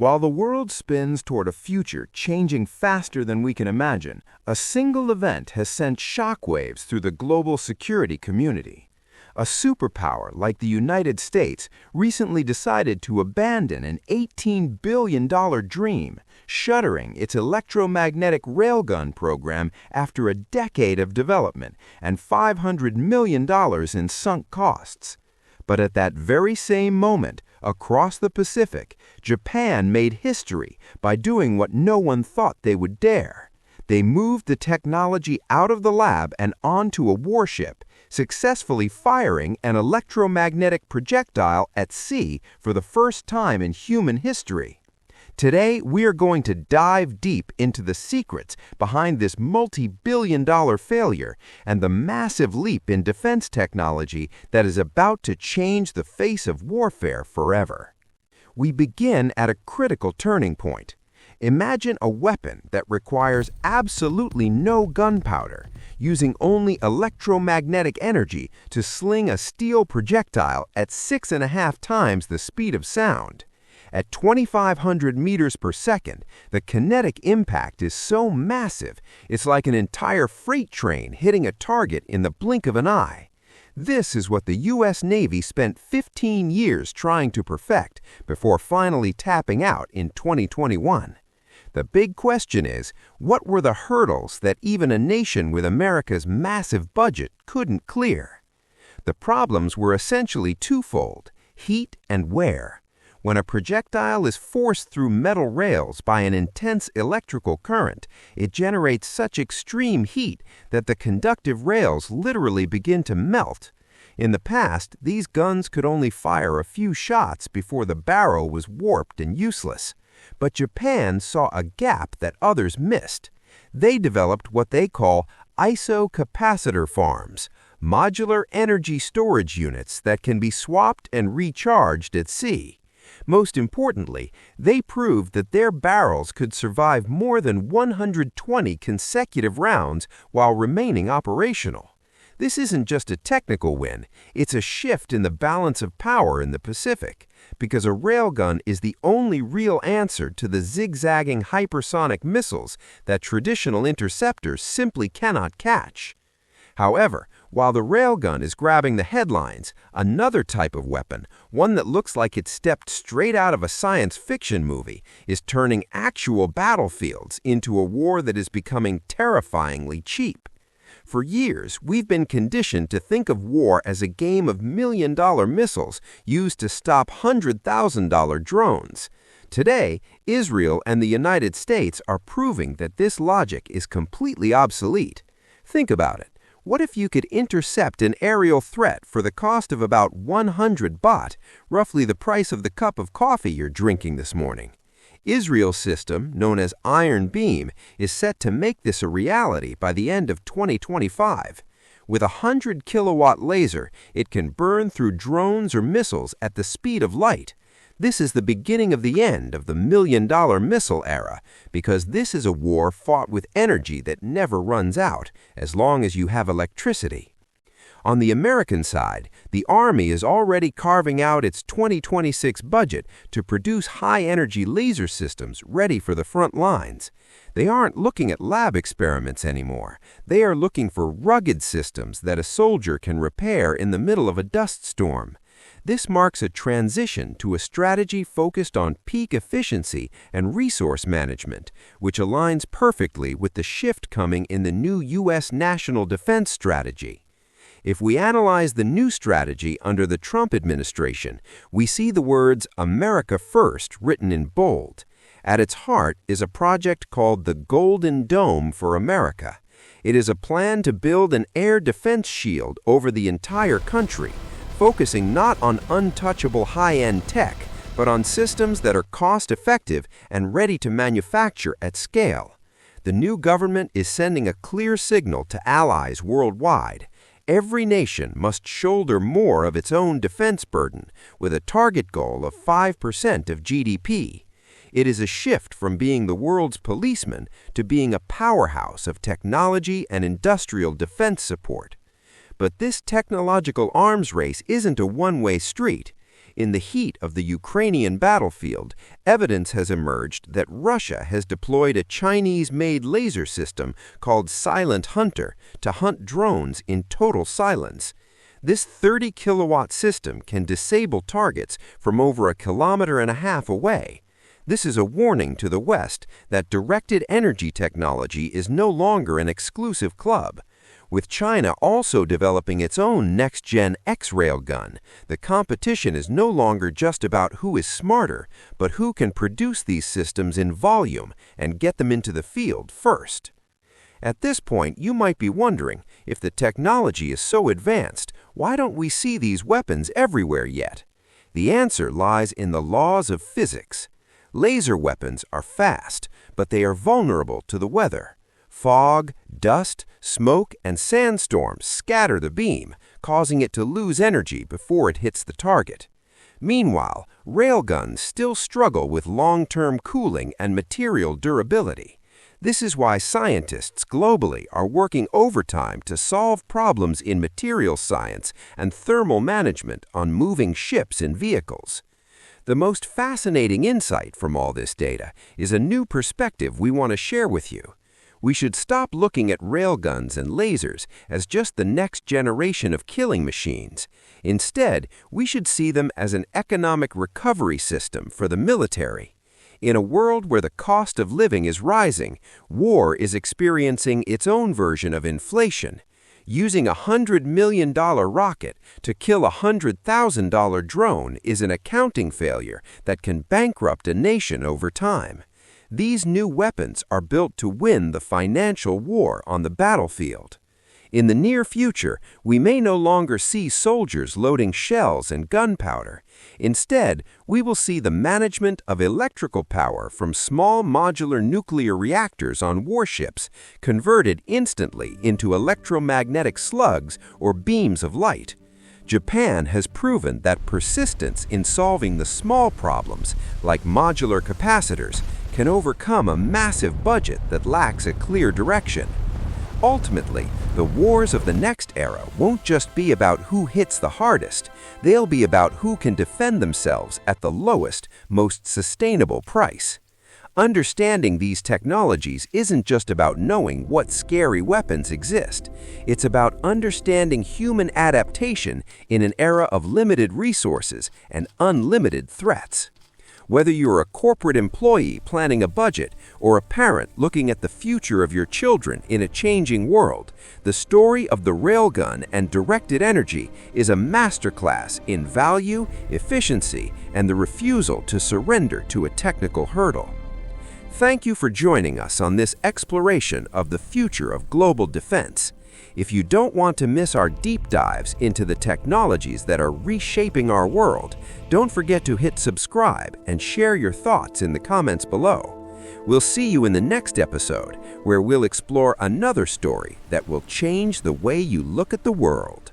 While the world spins toward a future changing faster than we can imagine, a single event has sent shockwaves through the global security community. A superpower like the United States recently decided to abandon an $18 billion dream, shuttering its electromagnetic railgun program after a decade of development and $500 million in sunk costs. But at that very same moment, across the Pacific, Japan made history by doing what no one thought they would dare. They moved the technology out of the lab and onto a warship, successfully firing an electromagnetic projectile at sea for the first time in human history. Today, we are going to dive deep into the secrets behind this multi-billion-dollar failure and the massive leap in defense technology that is about to change the face of warfare forever. We begin at a critical turning point. Imagine a weapon that requires absolutely no gunpowder, using only electromagnetic energy to sling a steel projectile at 6.5 times the speed of sound. At 2,500 meters per second, the kinetic impact is so massive, it's like an entire freight train hitting a target in the blink of an eye. This is what the U.S. Navy spent 15 years trying to perfect before finally tapping out in 2021. The big question is, what were the hurdles that even a nation with America's massive budget couldn't clear? The problems were essentially twofold: heat and wear. When a projectile is forced through metal rails by an intense electrical current, it generates such extreme heat that the conductive rails literally begin to melt. In the past, these guns could only fire a few shots before the barrel was warped and useless. But Japan saw a gap that others missed. They developed what they call isocapacitor farms, modular energy storage units that can be swapped and recharged at sea. Most importantly, they proved that their barrels could survive more than 120 consecutive rounds while remaining operational. This isn't just a technical win, it's a shift in the balance of power in the Pacific, because a railgun is the only real answer to the zigzagging hypersonic missiles that traditional interceptors simply cannot catch. However, while the railgun is grabbing the headlines, another type of weapon, one that looks like it stepped straight out of a science fiction movie, is turning actual battlefields into a war that is becoming terrifyingly cheap. For years, we've been conditioned to think of war as a game of million-dollar missiles used to stop $100,000 drones. Today, Israel and the United States are proving that this logic is completely obsolete. Think about it. What if you could intercept an aerial threat for the cost of about 100 baht, roughly the price of the cup of coffee you're drinking this morning? Israel's system, known as Iron Beam, is set to make this a reality by the end of 2025. With a 100-kilowatt laser, it can burn through drones or missiles at the speed of light. This is the beginning of the end of the million-dollar missile era, because this is a war fought with energy that never runs out, as long as you have electricity. On the American side, the Army is already carving out its 2026 budget to produce high-energy laser systems ready for the front lines. They aren't looking at lab experiments anymore. They are looking for rugged systems that a soldier can repair in the middle of a dust storm. This marks a transition to a strategy focused on peak efficiency and resource management, which aligns perfectly with the shift coming in the new U.S. national defense strategy. If we analyze the new strategy under the Trump administration, we see the words "America First" written in bold. At its heart is a project called the Golden Dome for America. It is a plan to build an air defense shield over the entire country, focusing not on untouchable high-end tech, but on systems that are cost-effective and ready to manufacture at scale. The new government is sending a clear signal to allies worldwide. Every nation must shoulder more of its own defense burden, with a target goal of 5% of GDP. It is a shift from being the world's policeman to being a powerhouse of technology and industrial defense support. But this technological arms race isn't a one-way street. In the heat of the Ukrainian battlefield, evidence has emerged that Russia has deployed a Chinese-made laser system called Silent Hunter to hunt drones in total silence. This 30-kilowatt system can disable targets from over 1.5 kilometers away. This is a warning to the West that directed energy technology is no longer an exclusive club. With China also developing its own next-gen Railgun, the competition is no longer just about who is smarter, but who can produce these systems in volume and get them into the field first. At this point, you might be wondering, if the technology is so advanced, why don't we see these weapons everywhere yet? The answer lies in the laws of physics. Laser weapons are fast, but they are vulnerable to the weather. Fog, dust, smoke, and sandstorms scatter the beam, causing it to lose energy before it hits the target. Meanwhile, railguns still struggle with long-term cooling and material durability. This is why scientists globally are working overtime to solve problems in materials science and thermal management on moving ships and vehicles. The most fascinating insight from all this data is a new perspective we want to share with you. We should stop looking at railguns and lasers as just the next generation of killing machines. Instead, we should see them as an economic recovery system for the military. In a world where the cost of living is rising, war is experiencing its own version of inflation. Using a $100 million rocket to kill a $100,000 drone is an accounting failure that can bankrupt a nation over time. These new weapons are built to win the financial war on the battlefield. In the near future, we may no longer see soldiers loading shells and gunpowder. Instead, we will see the management of electrical power from small modular nuclear reactors on warships converted instantly into electromagnetic slugs or beams of light. Japan has proven that persistence in solving the small problems, like modular capacitors, can overcome a massive budget that lacks a clear direction. Ultimately, the wars of the next era won't just be about who hits the hardest, they'll be about who can defend themselves at the lowest, most sustainable price. Understanding these technologies isn't just about knowing what scary weapons exist. It's about understanding human adaptation in an era of limited resources and unlimited threats. Whether you're a corporate employee planning a budget or a parent looking at the future of your children in a changing world, the story of the railgun and directed energy is a masterclass in value, efficiency, and the refusal to surrender to a technical hurdle. Thank you for joining us on this exploration of the future of global defense. If you don't want to miss our deep dives into the technologies that are reshaping our world, don't forget to hit subscribe and share your thoughts in the comments below. We'll see you in the next episode, where we'll explore another story that will change the way you look at the world.